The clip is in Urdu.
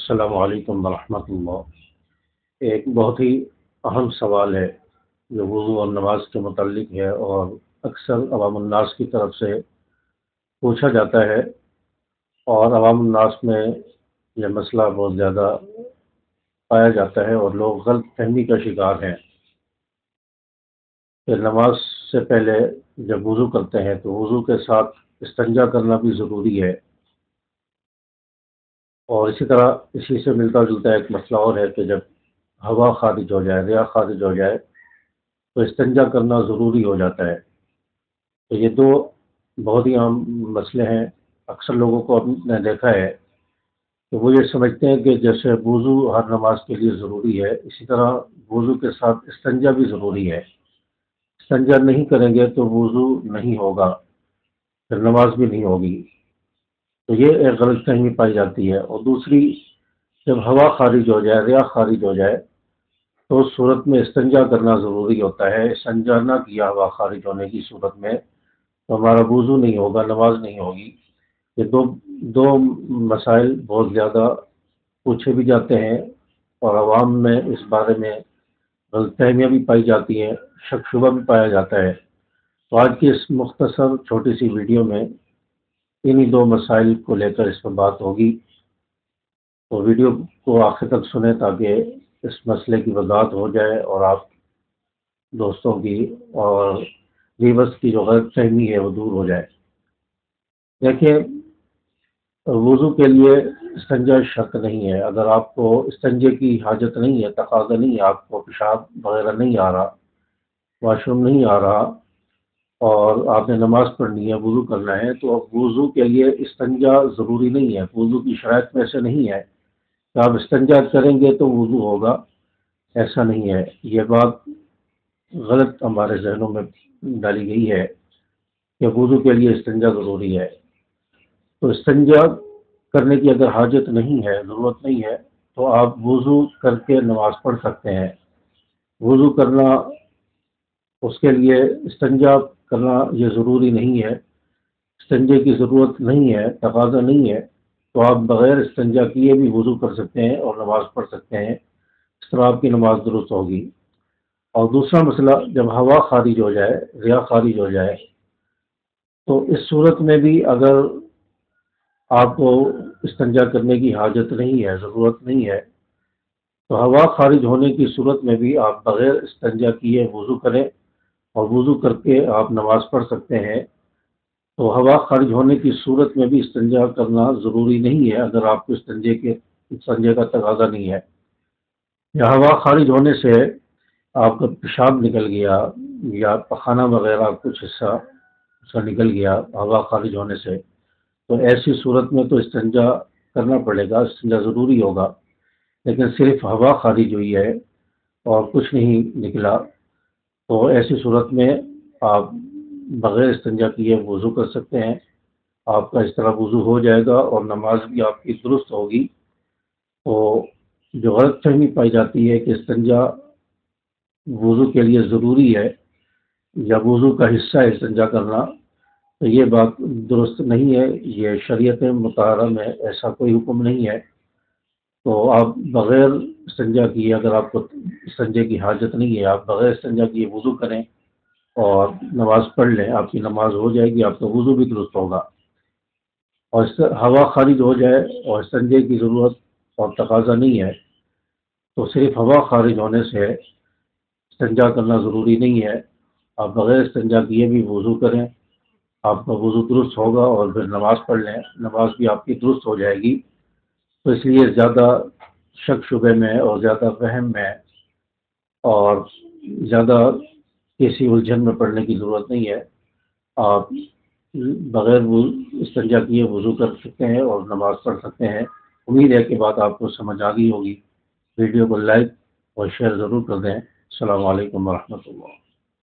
السلام علیکم ورحمۃ اللہ۔ ایک بہت ہی اہم سوال ہے جو وضو اور نماز کے متعلق ہے، اور اکثر عوام الناس کی طرف سے پوچھا جاتا ہے، اور عوام الناس میں یہ مسئلہ بہت زیادہ پایا جاتا ہے، اور لوگ غلط فہمی کا شکار ہیں کہ نماز سے پہلے جب وضو کرتے ہیں تو وضو کے ساتھ استنجا کرنا بھی ضروری ہے، اور اسی طرح اسی سے ملتا جلتا ایک مسئلہ اور ہے کہ جب ہوا خارج ہو جائے، ریا خارج ہو جائے تو استنجا کرنا ضروری ہو جاتا ہے۔ تو یہ دو بہت ہی عام مسئلے ہیں۔ اکثر لوگوں کو ہم نے دیکھا ہے کہ وہ یہ سمجھتے ہیں کہ جیسے وضو ہر نماز کے لیے ضروری ہے، اسی طرح وضو کے ساتھ استنجا بھی ضروری ہے۔ استنجا نہیں کریں گے تو وضو نہیں ہوگا، پھر نماز بھی نہیں ہوگی۔ تو یہ ایک غلط فہمی پائی جاتی ہے۔ اور دوسری، جب ہوا خارج ہو جائے، ریا خارج ہو جائے تو اس صورت میں استنجا کرنا ضروری ہوتا ہے۔ استنجا نہ کیا ہوا خارج ہونے کی صورت میں تو ہمارا وضو نہیں ہوگا، نماز نہیں ہوگی۔ یہ دو مسائل بہت زیادہ پوچھے بھی جاتے ہیں، اور عوام میں اس بارے میں غلط فہمیاں بھی پائی جاتی ہیں، شک شبہ بھی پایا جاتا ہے۔ تو آج کی اس مختصر چھوٹی سی ویڈیو میں انہی دو مسائل کو لے کر اس پر بات ہوگی۔ تو ویڈیو کو آخر تک سنیں تاکہ اس مسئلے کی وضاحت ہو جائے، اور آپ دوستوں کی اور ویورس کی جو غلط فہمی ہے وہ دور ہو جائے۔ دیکھیے، وضو کے لیے استنجا شرط نہیں ہے۔ اگر آپ کو استنجے کی حاجت نہیں ہے، تقاضا نہیں ہے، آپ کو پیشاب وغیرہ نہیں آ رہا، واش روم نہیں آ رہا، اور آپ نے نماز پڑھنی ہے، وضو کرنا ہے، تو اب وضو کے لیے استنجا ضروری نہیں ہے۔ وضو کی شرائط میں سے نہیں ہے کہ آپ استنجا کریں گے تو وضو ہوگا، ایسا نہیں ہے۔ یہ بات غلط ہمارے ذہنوں میں ڈالی گئی ہے کہ وضو کے لیے استنجا ضروری ہے۔ تو استنجا کرنے کی اگر حاجت نہیں ہے، ضرورت نہیں ہے، تو آپ وضو کر کے نماز پڑھ سکتے ہیں۔ وضو کرنا، اس کے لیے استنجا کرنا یہ ضروری نہیں ہے، استنجے کی ضرورت نہیں ہے، تقاضا نہیں ہے، تو آپ بغیر استنجا کیے بھی وضو کر سکتے ہیں اور نماز پڑھ سکتے ہیں۔ اس طرح آپ کی نماز درست ہوگی۔ اور دوسرا مسئلہ، جب ہوا خارج ہو جائے، ریا خارج ہو جائے، تو اس صورت میں بھی اگر آپ کو استنجا کرنے کی حاجت نہیں ہے، ضرورت نہیں ہے، تو ہوا خارج ہونے کی صورت میں بھی آپ بغیر استنجا کیے وضو کریں، اور وضو کر کے آپ نماز پڑھ سکتے ہیں۔ تو ہوا خارج ہونے کی صورت میں بھی استنجا کرنا ضروری نہیں ہے اگر آپ کو استنجے کا تقاضا نہیں ہے۔ یا ہوا خارج ہونے سے آپ کا پیشاب نکل گیا، یا پخانہ وغیرہ کچھ حصہ اس کا نکل گیا ہوا خارج ہونے سے، تو ایسی صورت میں تو استنجا کرنا پڑے گا، استنجا ضروری ہوگا۔ لیکن صرف ہوا خارج ہوئی ہے اور کچھ نہیں نکلا، تو ایسی صورت میں آپ بغیر استنجا کیے وضو کر سکتے ہیں۔ آپ کا اس طرح وضو ہو جائے گا اور نماز بھی آپ کی درست ہوگی۔ تو جو غلط فہمی پائی جاتی ہے کہ استنجا وضو کے لیے ضروری ہے یا وضو کا حصہ ہے استنجا کرنا، تو یہ بات درست نہیں ہے۔ یہ شریعت مطہرہ میں ایسا کوئی حکم نہیں ہے۔ تو آپ بغیر استنجا کیے، اگر آپ کو استنجے کی حاجت نہیں ہے، آپ بغیر استنجا کیے وضو کریں اور نماز پڑھ لیں، آپ کی نماز ہو جائے گی، آپ کا وضو بھی درست ہوگا۔ اور ہوا خارج ہو جائے اور استنجے کی ضرورت اور تقاضا نہیں ہے، تو صرف ہوا خارج ہونے سے استنجا کرنا ضروری نہیں ہے۔ آپ بغیر استنجا کیے بھی وضو کریں، آپ کا وضو درست ہوگا، اور پھر نماز پڑھ لیں، نماز بھی آپ کی درست ہو جائے گی۔ تو اس لیے زیادہ شک شبے میں اور زیادہ وہم میں اور زیادہ کسی الجھن میں پڑنے کی ضرورت نہیں ہے۔ آپ بغیر استنجا کیے وضو کر سکتے ہیں اور نماز پڑھ سکتے ہیں۔ امید ہے کہ بات آپ کو سمجھ آ گئی ہوگی۔ ویڈیو کو لائک اور شیئر ضرور کر دیں۔ السلام علیکم ورحمۃ اللہ۔